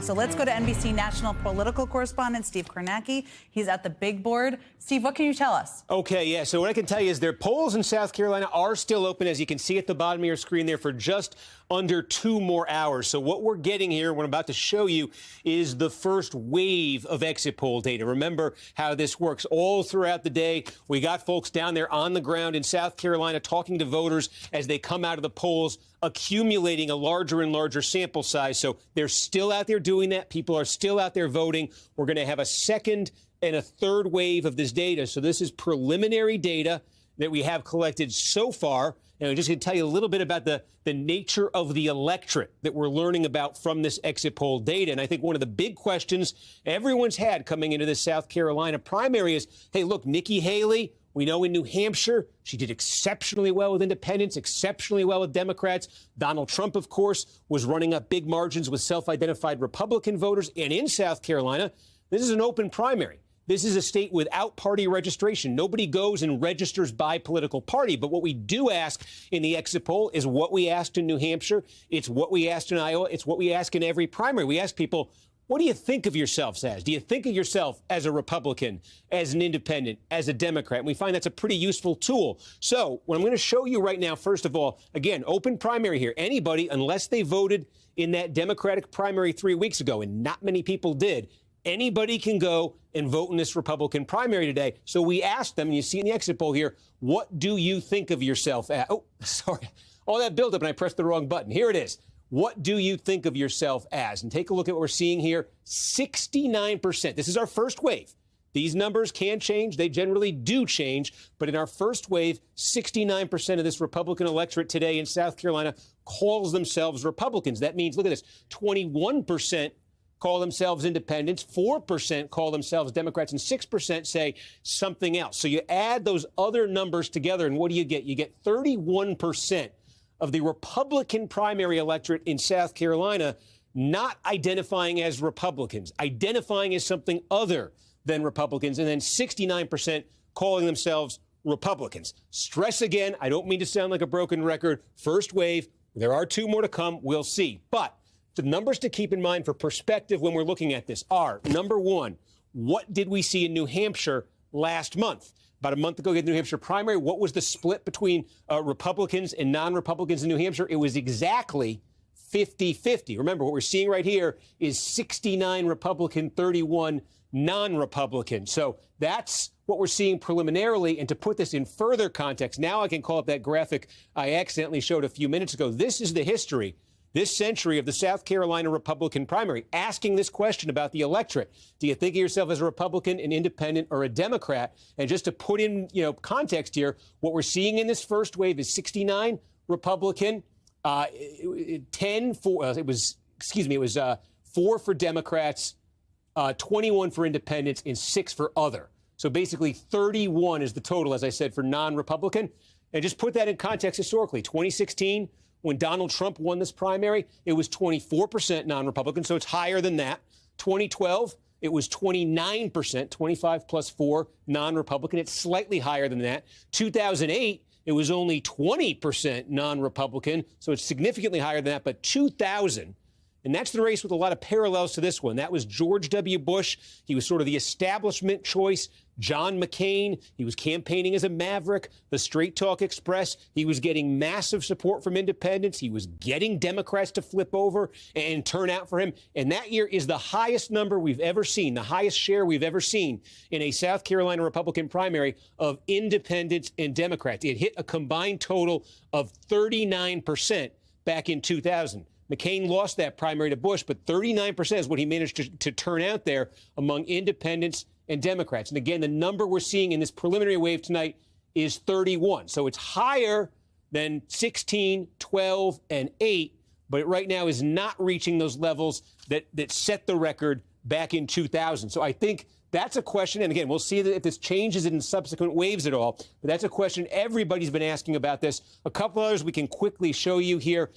So let's go to NBC national political correspondent Steve Kornacki. He's at the big board. Steve, what can you tell us? Okay, yeah. So what I can tell you is their polls in South Carolina are still open, as you can see at the bottom of your screen there, for just under 2 more hours. So what we're getting here, what I'm about to show you, is the first wave of exit poll data. Remember how this works. All throughout the day, we got folks down there on the ground in South Carolina talking to voters as they come out of the polls, accumulating a larger and larger sample size. So they're still out there doing that. People are still out there voting. We're going to have a second and a third wave of this data. So this is preliminary data that we have collected so far. And I'm just going to tell you a little bit about the nature of the electorate that we're learning about from this exit poll data. And I think one of the big questions everyone's had coming into this South Carolina primary is, hey, look, Nikki Haley, we know in New Hampshire, she did exceptionally well with independents, exceptionally well with Democrats. Donald Trump, of course, was running up big margins with self-identified Republican voters. And in South Carolina, this is an open primary. This is a state without party registration. Nobody goes and registers by political party. But what we do ask in the exit poll is what we asked in New Hampshire. It's what we asked in Iowa. It's what we ask in every primary. We ask people, what do you think of yourselves as? Do you think of yourself as a Republican, as an independent, as a Democrat? And we find that's a pretty useful tool. So what I'm going to show you right now, first of all, again, open primary here. Anybody, unless they voted in that Democratic primary 3 weeks ago, and not many people did, anybody can go and vote in this Republican primary today. So we asked them, and you see in the exit poll here, what do you think of yourself as? Oh, sorry. All that buildup, and I pressed the wrong button. Here it is. What do you think of yourself as? And take a look at what we're seeing here. 69%. This is our first wave. These numbers can change. They generally do change. But in our first wave, 69% of this Republican electorate today in South Carolina calls themselves Republicans. That means, look at this, 21% call themselves independents, 4% call themselves Democrats, and 6% say something else. So you add those other numbers together, and what do you get? You get 31% of the Republican primary electorate in South Carolina not identifying as Republicans, identifying as something other than Republicans, and then 69% calling themselves Republicans. Stress again, I don't mean to sound like a broken record. First wave, there are 2 more to come. We'll see. But the numbers to keep in mind for perspective when we're looking at this are, number one, what did we see in New Hampshire last month? About a month ago, in the New Hampshire primary, what was the split between Republicans and non-Republicans in New Hampshire? It was exactly 50-50. Remember, what we're seeing right here is 69 Republican, 31 non-Republican. So that's what we're seeing preliminarily. And to put this in further context, now I can call up that graphic I accidentally showed a few minutes ago. This is the history this century of the South Carolina Republican primary, asking this question about the electorate. Do you think of yourself as a Republican, an independent, or a Democrat? And just to put in, context here, what we're seeing in this first wave is 69 Republican, 10 for, it was 4 for Democrats, 21 for independents, and 6 for other. So basically 31 is the total, as I said, for non-Republican. And just put that in context historically. 2016, when Donald Trump won this primary, it was 24% non-Republican, so it's higher than that. 2012, it was 29%, 25 plus 4 non-Republican. It's slightly higher than that. 2008, it was only 20% non-Republican, so it's significantly higher than that. But 2000, and that's the race with a lot of parallels to this one. That was George W. Bush. He was sort of the establishment choice. John McCain, he was campaigning as a maverick. The Straight Talk Express, he was getting massive support from independents. He was getting Democrats to flip over and turn out for him. And that year is the highest number we've ever seen, the highest share we've ever seen in a South Carolina Republican primary of independents and Democrats. It hit a combined total of 39% back in 2000. McCain lost that primary to Bush, but 39% is what he managed to turn out there among independents and Democrats. And again, the number we're seeing in this preliminary wave tonight is 31. So it's higher than 16, 12, and 8, but it right now is not reaching those levels that set the record back in 2000. So I think that's a question, and again, we'll see if this changes in subsequent waves at all, but that's a question everybody's been asking about this. A couple others we can quickly show you here.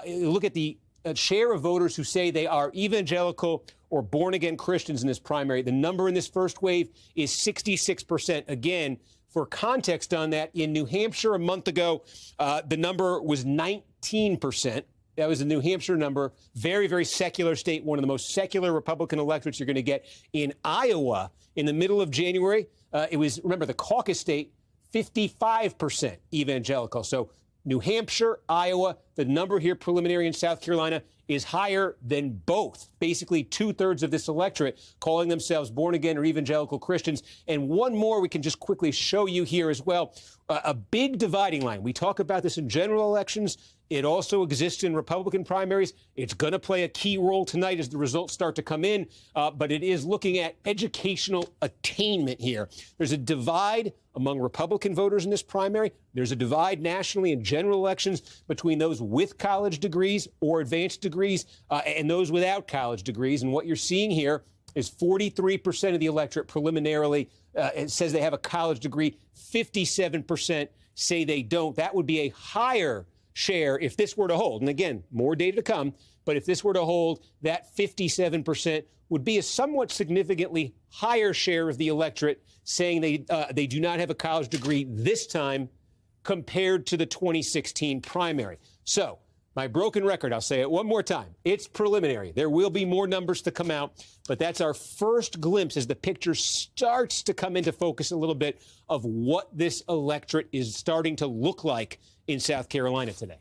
Look at the share of voters who say they are evangelical or born-again Christians in this primary. The number in this first wave is 66%. Again, for context on that, in New Hampshire a month ago, the number was 19%. That was the New Hampshire number. Very, very secular state, one of the most secular Republican electorates you're going to get. In Iowa, in the middle of January, it was, remember, the caucus state, 55% evangelical. So New Hampshire, Iowa, the number here preliminary in South Carolina is higher than both. Basically, 2/3 of this electorate calling themselves born again or evangelical Christians. And one more we can just quickly show you here as well. A big dividing line. We talk about this in general elections. It also exists in Republican primaries. It's going to play a key role tonight as the results start to come in. But it is looking at educational attainment here. There's a divide among Republican voters in this primary. There's a divide nationally in general elections between those with college degrees or advanced degrees and those without college degrees. And what you're seeing here is 43% of the electorate preliminarily it says they have a college degree. 57% say they don't. That would be a higher share if this were to hold. And again, more data to come. But if this were to hold, that 57% would be a somewhat significantly higher share of the electorate saying they do not have a college degree this time compared to the 2016 primary. So my broken record, I'll say it one more time. It's preliminary. There will be more numbers to come out, but that's our first glimpse as the picture starts to come into focus a little bit of what this electorate is starting to look like in South Carolina today.